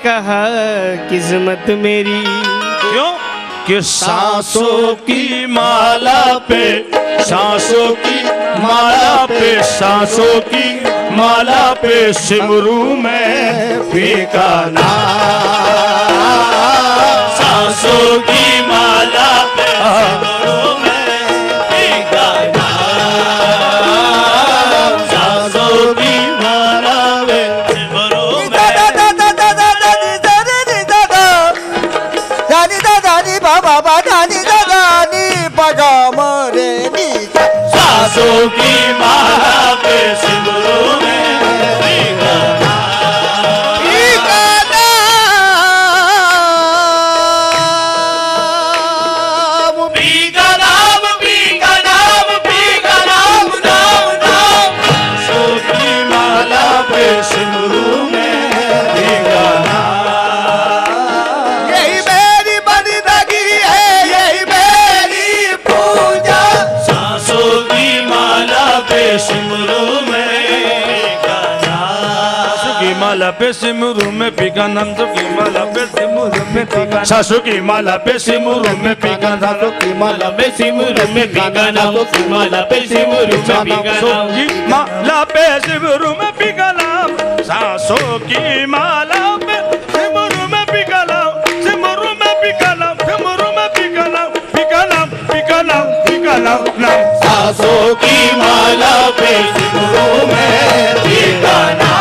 कहा किस्मत मेरी। क्यों कि सांसों की माला पे, सांसों की माला पे, सांसों की माला पे सिमरू में फीका नाम। सांसों की माला पे सिमरू में फीका नाम। सांसों की माला पे सिमरू में। सांसों की माला पे सिमरू में फीका नाम। फीका नाम, फीका नाम, फीका नाम, फीका नाम, नाम नाम। सांसों की माला पे सिमरू में फीका नाम। यही मेरी बंदगी है, यही मेरी पूजा। सांसों की माला पे सिमरू में फीका नाम। सांसों की माला पे सिमरू में फीका नाम। सांसों की माला पे सिमरू में फीका। सांसों की माला पे सिमरू में फीका। सांसों की माला पे सिमरू में फीका नाम। सांसों की माला पे सिमरू में फीका। सांसों की माला पे सिमरू में फीका नाम। सांसों की माला पे सिमरू में फीका नाम। सिमरू में फीका नाम, सिमरू में फीका नाम, फीका नाम, फीका नाम, फीका नाम, नाम। सांसों की माला पे सिमरू में फीका नाम।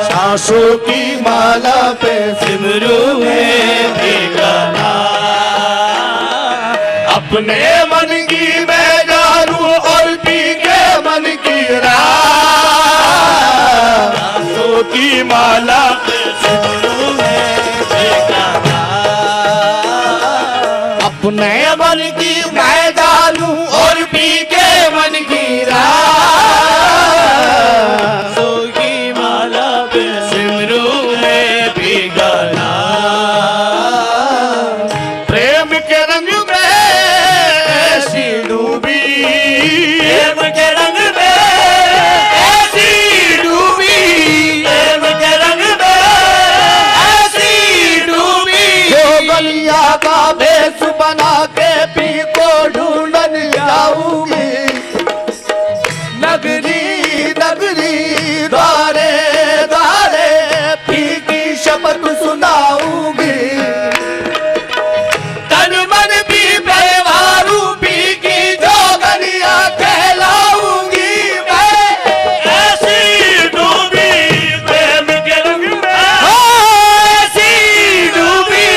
सांसों की माला पे सिमरू में फीका नाम। अपने मन की मैं जानूं और पी के मन की राह। सांसों की माला पे सिमरू में फीका नाम। अपने मन की मैं जानूं और पी के मन की राह। सांसों की माला पे सिमरू में फीका नाम। प्रेम के रंग में ऐसी डूबी, प्रेम के रंग में ऐसी डूबी, प्रेम के रंग में ऐसी डूबी। जो गलिया का भेष बना के पी को ढूंढन जाऊंगी। नगरी नगरी द्वारे द्वारे फीकी शपथ सुनाऊंगी। तन मन भी परिवारू पी की जो गलिया कहलाऊंगी मैं। ऐसी डूबी प्रेम के रंग में, ऐसी डूबी,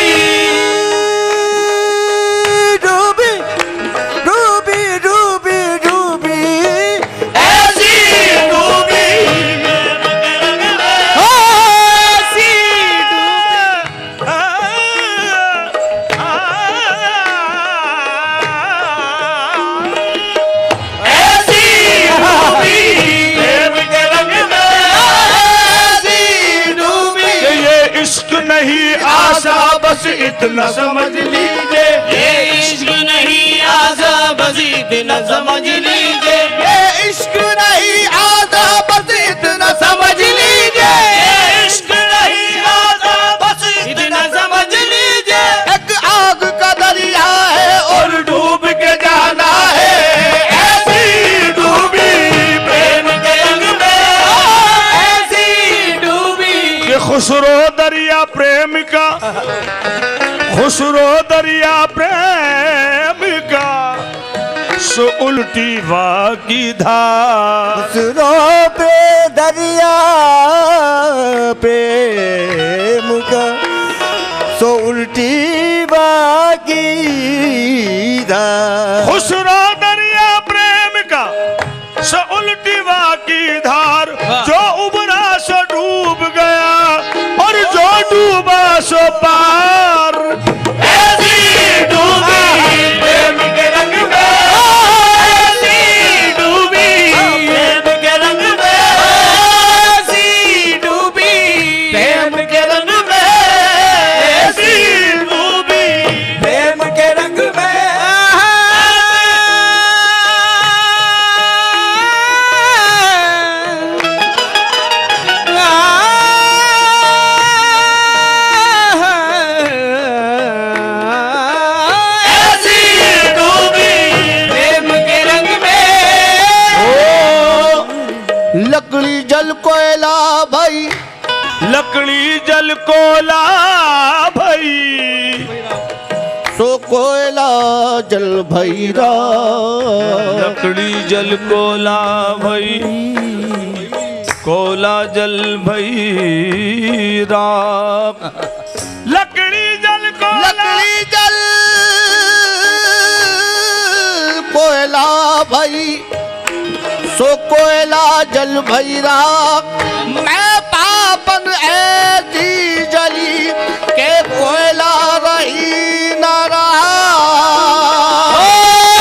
डूबी डूबी डूबी डूबी ऐसी डूबी प्रेम के रंग में। ऐसी ऐसी डूबी प्रेम के रंग में। ऐसी डूबी। ये इश्क नहीं आशा बस इतना समझ लीजिए। ये इश्क नहीं आजा बस इतना समझ लीजिए। ये इश्क नहीं आता बस इतना समझ लीजिए। ये इश्क नहीं आशा बस इतना समझ लीजिए। एक आग का दरिया है और और डूब के जाना है। ऐसी डूबी प्रेम के रंग में। ऐसी डूबी ये खुसरो दरिया प्रेम का, खुसरो दरिया प्रेम का, सो उल्टी वाह की धार। सुनो पे दरिया प्रेम का, सो उल्टी बाकी धार। खुसरो दरिया प्रेम का, सो उल्टी वाह की धार। जो उबरा सो डूब गया और जो डूबा सो पार। ऐसी डूबी प्रेम के रंग में। ऐसी डूबी प्रेम के रंग में। ऐसी डूबी प्रेम के रंग में। ऐसी डूबी प्रेम के रंग में। लकड़ी जल कोला भई सो कोयला जल भैरा लकड़ी जल कोला भई कोला जल भई राख लकड़ी जल कोला लकड़ी जल कोयला भई सो कोयला जल भैरा मैं पापन ऐसी जली के कोयला रही न रहा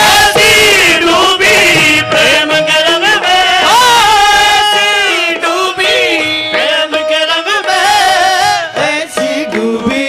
ऐसी डूबी प्रेम के रंग में ऐसी डूबी प्रेम के रंग में ऐसी डूबी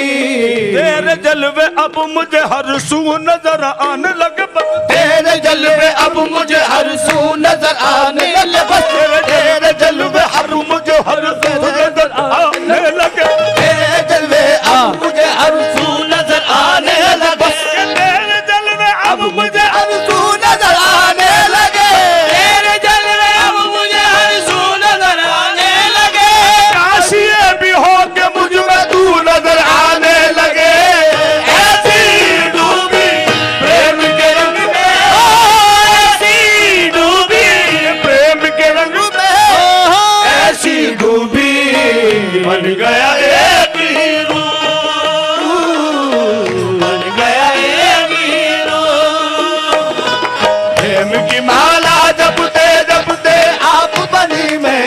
तेरे जलवे अब मुझे हर सू नजर आने लगे तेरे जलवे अब मुझे हर सू नजर आने लगे तेरे जलवे हर मुझे हर सू नजर आने लगे तेरे जलवे अब मुझे हर सू नजर आने लगे तेरे जलवे अब मुझे हर सू नजर आने लगे तेरे जलवे अब मुझे हर सू नजर आने लगे काशिए भी हो के मुझ में तू नजर आने लगे ऐसी डूबी प्रेम के रंग में ऐसी डूबी प्रेम के रंग में ऐसी डूबी बन गया एक हीरो बन गया एक हीरो प्रेम की माला जपते जपते आप बनी में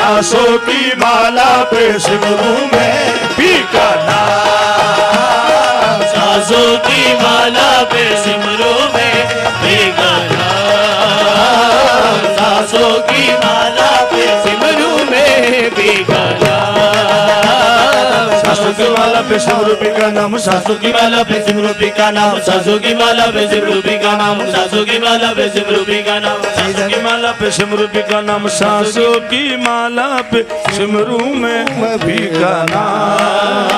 सांसों की माला पे सिमरू में पीका नाम सासों की माला पे सिमरू में बेगाना सासों की माला पे सिमरू में बेगाना सासों की माला पे सिमरू पीका नाम सासों की माला पे सिमरू का नाम सासों की माला पे सिमरू का नाम सासों की माला पे सिमरू का नाम सासों की माला पे सिमरू पीका नाम सासों की माला पे सिमरू में पीका नाम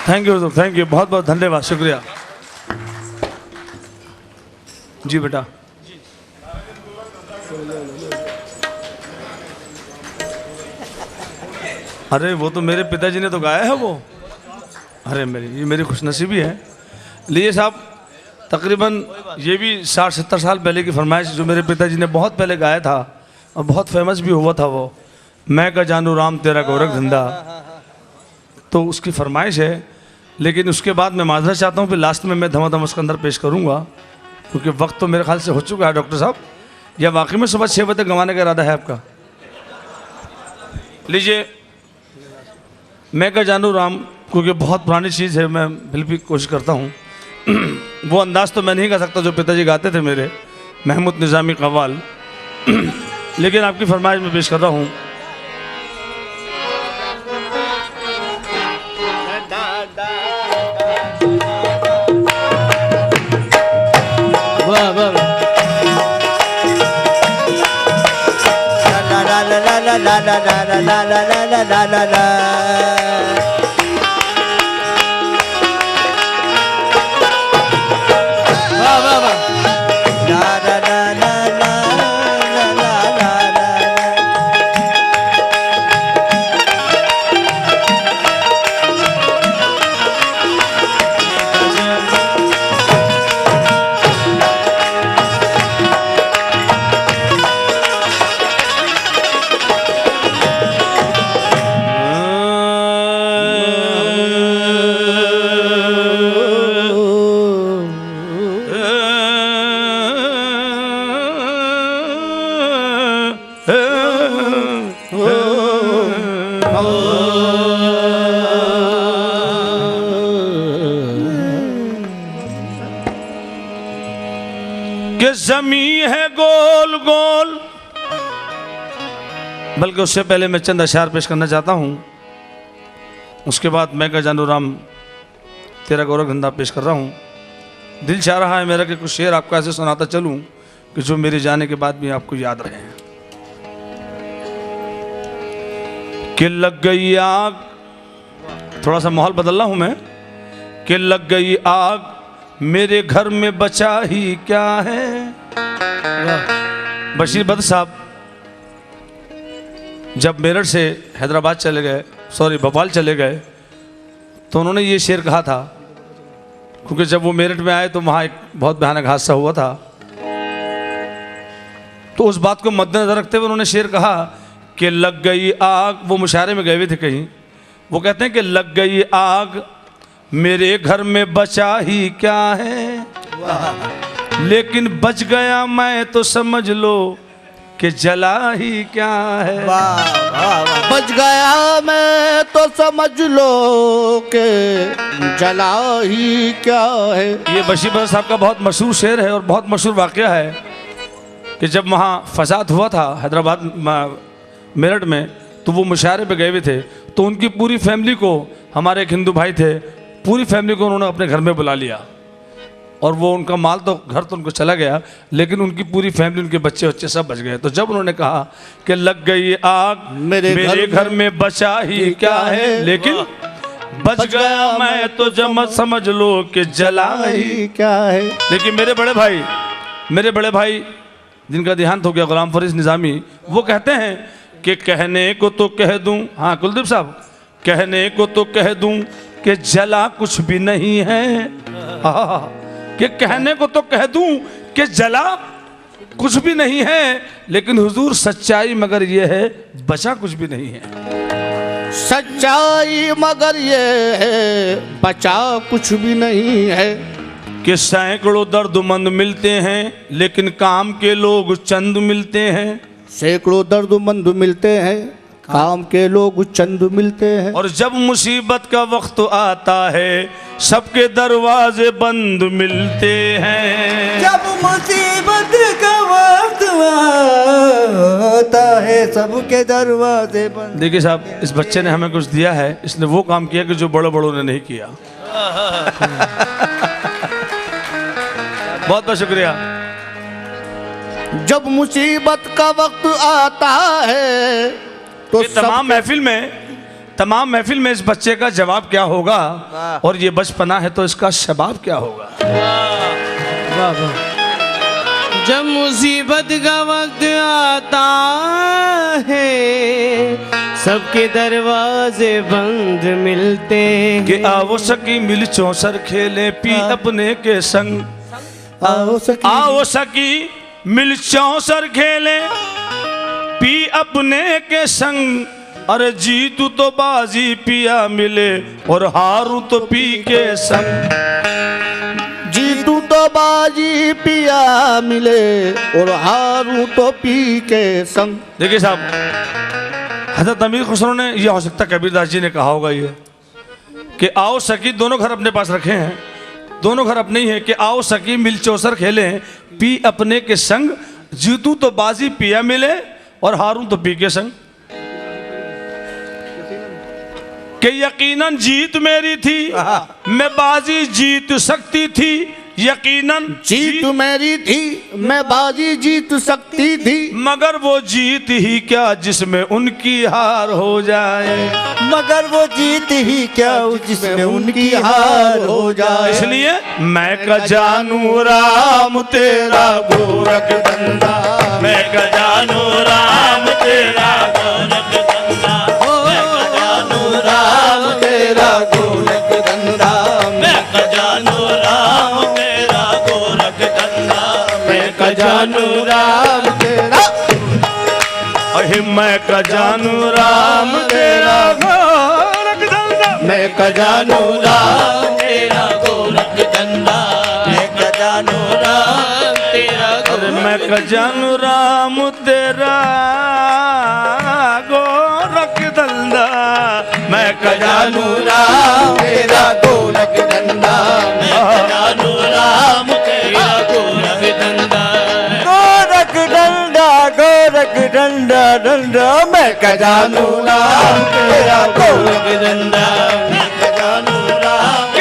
थैंक यू बहुत बहुत धन्यवाद शुक्रिया जी बेटा अरे वो तो मेरे पिताजी ने तो गाया है वो अरे ये मेरी खुशनसीबी है लिए साहब तकरीबन ये भी 60-70 साल पहले की फरमाइश जो मेरे पिताजी ने बहुत पहले गाया था और बहुत फेमस भी हुआ था वो मैं का जानू राम तेरा गोरख धंधा तो उसकी फरमाइश है लेकिन उसके बाद मैं माजरा चाहता हूँ फिर लास्ट में मैं धमाधम उसके अंदर पेश करूँगा क्योंकि वक्त तो मेरे ख्याल से हो चुका है डॉक्टर साहब या वाकई में सुबह 6 बजे तक गंवाने का इरादा है आपका लीजिए मैं का जानू राम क्योंकि बहुत पुरानी चीज़ है मैं बिल्कुल भी कोशिश करता हूँ वो अंदाज तो मैं नहीं गा सकता जो पिताजी गाते थे मेरे महमूद निज़ामी कव्वाल लेकिन आपकी फरमाइश में पेश कर रहा हूँ वाह वाह ला ला ला ला ला ला ला ला ला ला ला ला ला वाह वाह वाह ला ला ला ला ला ला ला ला कि जमी है गोल गोल बल्कि उससे पहले मैं चंद अशार पेश करना चाहता हूँ उसके बाद मैं का जानू राम तेरा गौरव धंधा पेश कर रहा हूँ दिल चाह रहा है मेरा कि कुछ शेर आपको ऐसे सुनाता चलूँ कि जो मेरे जाने के बाद भी आपको याद रहे कि लग गई आग थोड़ा सा माहौल बदल रहा हूँ मैं कि लग गई आग मेरे घर में बचा ही क्या है। बशीर बद्र साहब जब मेरठ से हैदराबाद चले गए, सॉरी भोपाल चले गए, तो उन्होंने ये शेर कहा था, क्योंकि जब वो मेरठ में आए तो वहाँ एक बहुत भयानक हादसा हुआ था। तो उस बात को मद्देनजर रखते हुए उन्होंने शेर कहा कि लग गई आग, वो मुशायरे में गए हुए थे कहीं, वो कहते हैं कि लग गई आग मेरे घर में बचा ही क्या है, लेकिन बच गया मैं तो समझ लो कि जला ही क्या है। बच गया मैं तो समझ लो कि जला ही क्या है। ये बशीर बद्र साहब का बहुत मशहूर शेर है और बहुत मशहूर वाक़या है कि जब वहाँ फसाद हुआ था हैदराबाद मेरठ में, तो वो मुशायरे पे गए हुए थे, तो उनकी पूरी फैमिली को, हमारे एक हिंदू भाई थे, पूरी फैमिली को उन्होंने अपने घर में बुला लिया, और वो उनका माल तो घर तो उनको चला गया, लेकिन उनकी पूरी फैमिली, उनके बच्चे बच्चे सब बच गए। तो जब उन्होंने कहा कि लग गई आग मेरे घर में बचा ही क्या है, लेकिन बच गया मैं तो जब समझ लो कि जला ही क्या है। लेकिन मेरे बड़े भाई जिनका देहांत हो गया, गुलाम फरीद निज़ामी, वो कहते हैं कि कहने को तो कह दूं, हाँ कुलदीप साहब, कहने को तो कह दूं कि जला कुछ भी नहीं है, कि कहने को तो कह दूं कि जला कुछ भी नहीं है, लेकिन हुजूर सच्चाई मगर ये है बचा कुछ भी नहीं है। सच्चाई मगर ये है बचा कुछ भी नहीं है। कि सैकड़ों दर्दमंद मिलते हैं लेकिन काम के लोग चंद मिलते हैं। सैकड़ों दर्दमंद मिलते हैं, काम के लोग चंद मिलते हैं। और जब मुसीबत का वक्त आता है सबके दरवाजे बंद मिलते हैं। जब मुसीबत का वक्त आता है सबके दरवाजे बंद। देखिए साहब, इस बच्चे ने हमें कुछ दिया है, इसने वो काम किया कि जो बड़े बड़ों ने नहीं किया। बहुत बहुत शुक्रिया। जब मुसीबत का वक्त आता है तो तमाम महफिल में इस बच्चे का जवाब क्या होगा, और ये बचपना है तो इसका शबाब क्या होगा। जब मुसीबत का वक्त आता है सबके दरवाजे बंद मिलते हैं। कि आओ सकी मिल चौसर खेले पी अपने के संग। आओ सकी मिल चौसर खेले पी अपने के संग। अरे जीतू तो बाजी पिया मिले और हारू तो पी के संग। जीतू तो बाजी पिया मिले और हारू तो पी के संग। देखिए साहब, हज़रत अमीर खुसरो ने, यह हो सकता कबीरदास जी ने कहा होगा ये, कि आओ सकी, दोनों घर अपने पास रखे हैं, दोनों घर अपने ही हैं, कि आओ सकी मिल चौसर खेले पी अपने के संग। जीतू तो बाजी पिया मिले और हारू तो पी के संग। कि यकीनन जीत मेरी थी, मैं बाजी जीत सकती थी। यकीनन जीत मेरी थी, मैं बाजी जीत सकती थी। मगर वो जीत ही क्या जिसमें उनकी हार हो जाए। मगर वो जीत ही क्या जिसमें उनकी हार हो जाए। इसलिए मैं का जानू राम तेरा गोरख धंधा। मैं का जानू राम तेरा गोरख धंधा। मैं का जानू राम तेरा गोरख धंधा। मैं का जानू राम तेरा गोरख धंधा। मैं का जानू राम तेरा। अहि मैं का जानू राम तेरा गोरख धंधा। मैं का जानू राम तेरा गोरख धंधा। मैं का जानू राम तेरा मैं का जानू राम तेरा गोरख धंधा। मैं का जानू राम तेरा गोरख धंधा। मैं का जानू राम तेरा गोरख धंधा। गोरख डंडा गोरख डंडा डंडा। मैं का जानू राम तेरा गोरख धंधा। मैं का जानू राम।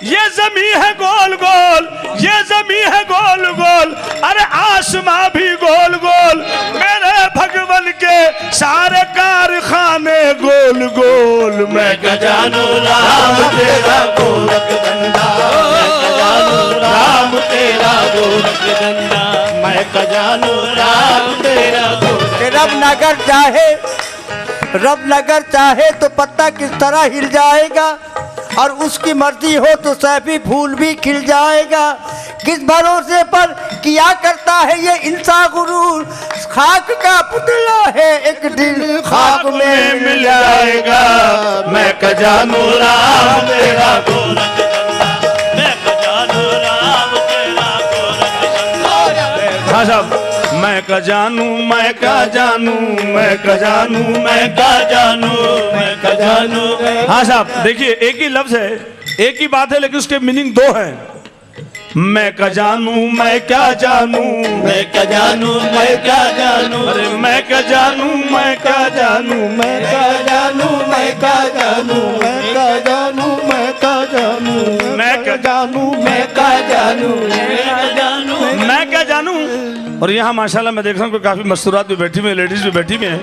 ये जमी है गोल गोल, ये जमी है गोल गोल। अरे आसमां भी गोल गोल। मेरे भगवन के सारे कारखाने गोल गोल गोल मैं गजानू राम तेरा गोरख धंधा, मैं गजानू राम तेरा गोरख धंधा, मैं गजानू राम तेरा गोरख। रब नगर चाहे तो पत्ता किस तरह हिल जाएगा, और उसकी मर्जी हो तो सैफी फूल भी खिल जाएगा। किस भरोसे पर किया करता है ये इंसान गुरूर, खाक का पुतला है एक दिन खाक में मिल जाएगा। मैं गजानू राम तेरा गोरख धंधा, मैं गजानू राम तेरा गोरख धंधा। हाँ साहब, मैं का जानू मैं का जानू मैं का जानू मैं का जानू मैं का जानू। हाँ साहब देखिए, एक ही लफ्ज है, एक ही बात है, लेकिन उसके मीनिंग दो हैं। मैं का जानू मैं क्या जानू, मैं का जानू मैं का जानू, अरे मैं का जानू मैं का जानू मैं का जानू मैं का जानू मैं का जानू मैं का जानू मैं का जानू मैं का जानू मैं का जानू। मैं क्या जानू। और यहाँ माशाल्लाह मैं देख रहा हूँ काफी मस्तूरात भी बैठी हुई है, लेडीज भी बैठी हुई हैं।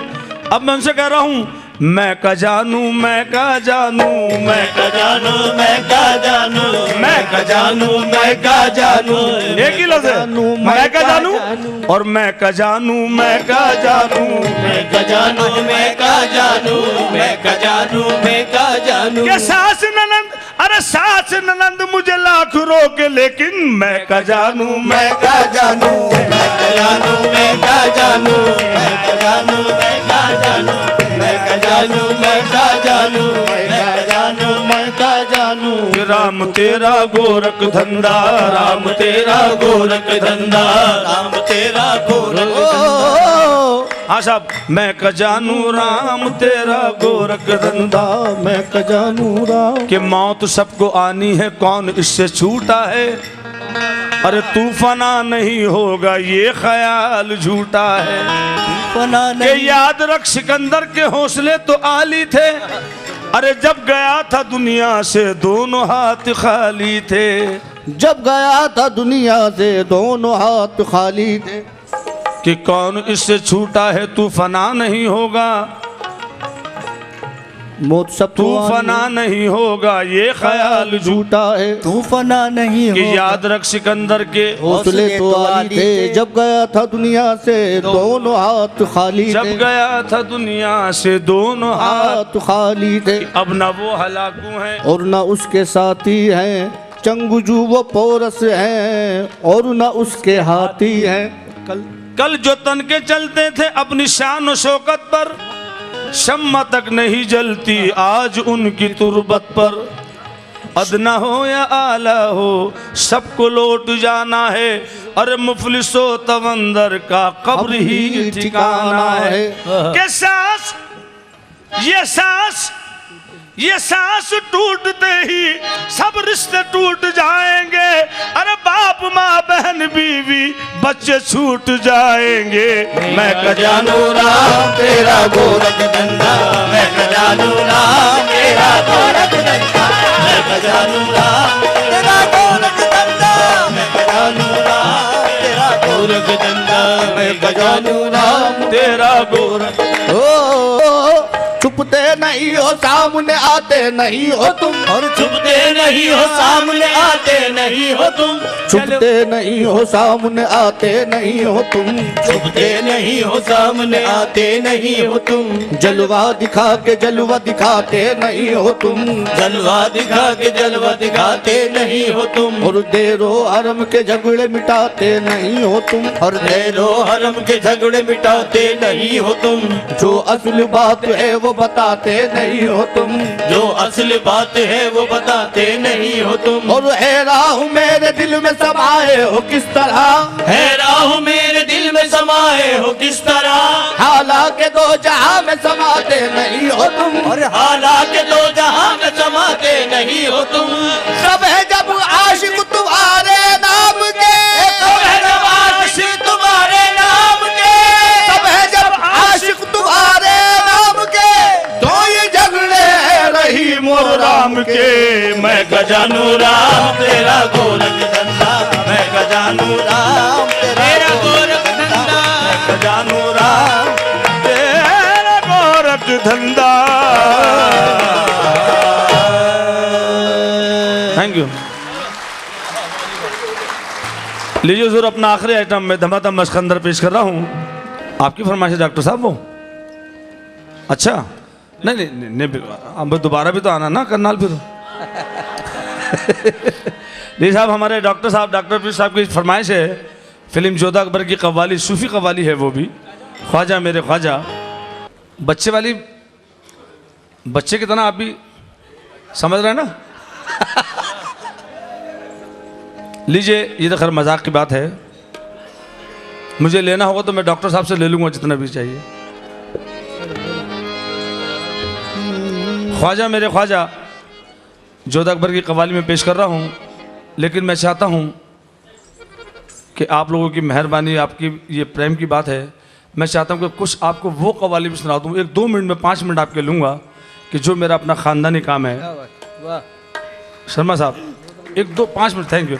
अब मैं उनसे कह रहा हूँ मैं का जानू मैं का जानू मैं का जानू मैं का जानू मैं का जानू मैं का जानू, एक ही लफ्ज है, मैं का जानू और मैं का जानू मैं का जानू मैं का जानू मैं का जानू मैं का जानू मैं का जानू। ये सास ननंद, अरे सास ननंद मुझे लाख रोके, लेकिन मैं का जानू मैं का जानू मैं का जानू मैं का जानू मैं का जानू मैं का जानू मैं का जानू मैं का जानू मैं का जानू मैं का जानू। राम तेरा गोरख धंधा, राम तेरा गोरख धंधा, राम तेरा गोरख धंधा। हाँ साहब, मैं का जानू राम तेरा गोरख धंधा, मैं का जानू राम कि मौत सबको आनी है, कौन इससे छूटा है। अरे तू फना नहीं होगा ये ख्याल झूठा है। कि याद रख सिकंदर के हौसले तो आली थे, अरे जब गया था दुनिया से दोनों हाथ खाली थे। जब गया था दुनिया से दोनों हाथ खाली थे। कि कौन इससे छूटा है, तू फना नहीं होगा, मौत सब तू फना नहीं होगा ये ख्याल झूठा है। तू फना नहीं कि हो याद रख सिकंदर के हौसले तो आली थे, जब गया था दुनिया से दोनों हाथ खाली थे। जब गया था दुनिया से दोनों हाथ, हाथ खाली थे। अब न वो हलाकू हैं और न उसके साथी हैं, चंगुजू वो पोरस हैं, और न उसके हाथी हैं। कल जो तन के चलते थे अपनी शान और शौकत पर, शम्मा तक नहीं जलती आज उनकी तुरबत पर। अदना हो या आला हो सबको लौट जाना है, अरे मुफलिसो तवंदर का कब्र ही ठिकाना है। के सांस ये सांस टूटते ही सब रिश्ते टूट जाएंगे। अरे बाप माँ बहन बीवी बच्चे छूट जाएंगे। मैं का जानू राम तेरा गोरख धंधा, मैं का जानू राम तेरा गोरख धंधा, मैं का जानू राम तेरा गोरख धंधा, मैं का जानू राम तेरा गोरख धंधा, मैं का जानू राम तेरा गोरख। ओ छुपते नहीं हो सामने आते नहीं हो तुम, और छुपते नहीं हो सामने आते नहीं हो तुम, छुपते नहीं हो सामने आते नहीं हो तुम, छुपते नहीं हो सामने आते नहीं हो तुम, जलवा दिखा के जलवा दिखाते नहीं हो तुम, जलवा दिखा के जलवा दिखाते नहीं हो तुम, और देरो हरम के झगड़े मिटाते नहीं हो तुम, और देरो हरम के झगड़े मिटाते नहीं हो तुम, जो असल बात है वो बताते नहीं हो तुम, जो असल बात है वो बताते नहीं हो तुम, और है राह मेरे दिल में समाए हो किस तरह, है राह मेरे दिल में समाए हो किस तरह, हालांकि दो जहां में समाते नहीं हो तुम, और हालांकि दो जहां में समाते नहीं हो तुम, सब है जब आशिक तुम्हारे नाम के, सब है जब आशिक तुम्हारे नाम के, सब है जब आशिक तुम्हारे नाम के, तो ये झगड़े रही मोर राम के। मैं का जानू राम तेरा गोरख धंधा, मैं का जानू राम तेरा गोरख धंधा, जानू राम तेरा गोरख धंधा। Thank you. लीजिए हुजूर, अपना आखिरी आइटम में धमाधम मस्कंदर पेश कर रहा हूँ। आपकी फरमाइश है डॉक्टर साहब वो? अच्छा, नहीं नहीं नहीं, नहीं अब दोबारा भी तो आना ना करनाल फिर। जी साहब, हमारे डॉक्टर साहब, डॉक्टर पीर साहब की फरमाइश है, फिल्म जोधा अकबर की कव्वाली, सूफी कव्वाली है वो भी, ख्वाजा मेरे ख्वाजा, बच्चे वाली, बच्चे की तरह आप भी समझ रहे हैं ना। लीजिए, ये तो खैर मजाक की बात है, मुझे लेना होगा तो मैं डॉक्टर साहब से ले लूंगा जितना भी चाहिए। ख्वाजा मेरे ख्वाजा जोधा अकबर की कव्वाली में पेश कर रहा हूँ, लेकिन मैं चाहता हूँ कि आप लोगों की मेहरबानी, आपकी ये प्रेम की बात है, मैं चाहता हूँ कि कुछ आपको वो कव्वाली भी सुना दूँ, 1-2 मिनट में 5 मिनट आपके लूँगा, कि जो मेरा अपना ख़ानदानी काम है। शर्मा साहब, 1-2-5 मिनट, थैंक यू।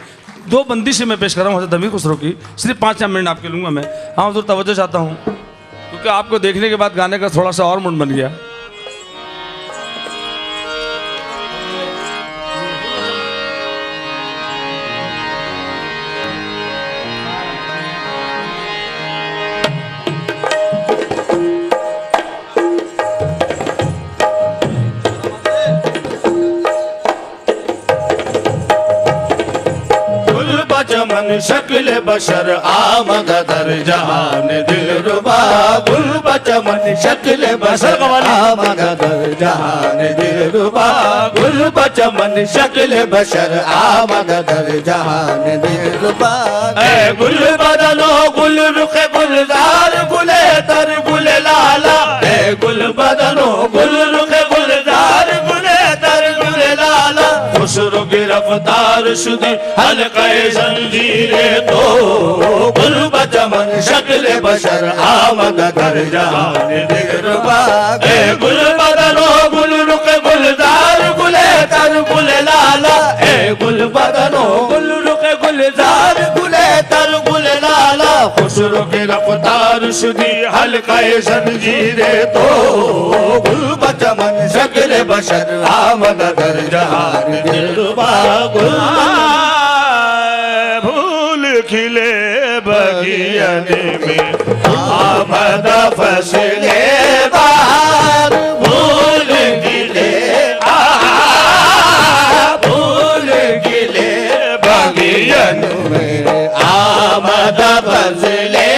2 बंदी से मैं पेश कर रहा हूँ हज़रत अमीर खुसरो की, सिर्फ 5 मिनट आपके लूँगा मैं। हाँ हुजूर, तवज्जो चाहता हूँ, क्योंकि आपको देखने के बाद गाने का थोड़ा सा और मूड बन गया। चमन शक्ल बशर आमद दर जहान दिलरुबा, गुल बचमन शक्ल बशर आमद दर जहान दिलरुबा, गुल बचमन शक्ल बशर आमद दर जहान दिलरुबा। ए गुल बदनो गुल रुखे गुलजार, गुले तर गुले लाला, ए गुल बदनो गुल रुखे गुलजार, गुले तर गुले लाला। खुसरो की रफ्तार शुदी हल्के जंजीरे तो, गुल बचमन शक्ल बशर आमद दर जहान दिलरुबा। ए गुल बदनो गुल रुख गुलजार, गुले तर गुले लाला, ए गुल बदनो गुल रुख गुलजार, गुले तर गुले लाला। खुसरो की रफ्तार शुदी हल्के जंजीरे तो, गुल बचमन शक्ल बशर आमद दर जहान दिलरुबा। फूल खिले बगियन में आमद फसले बहार, फूल खिले फूल खिले बगियन में आमद फसले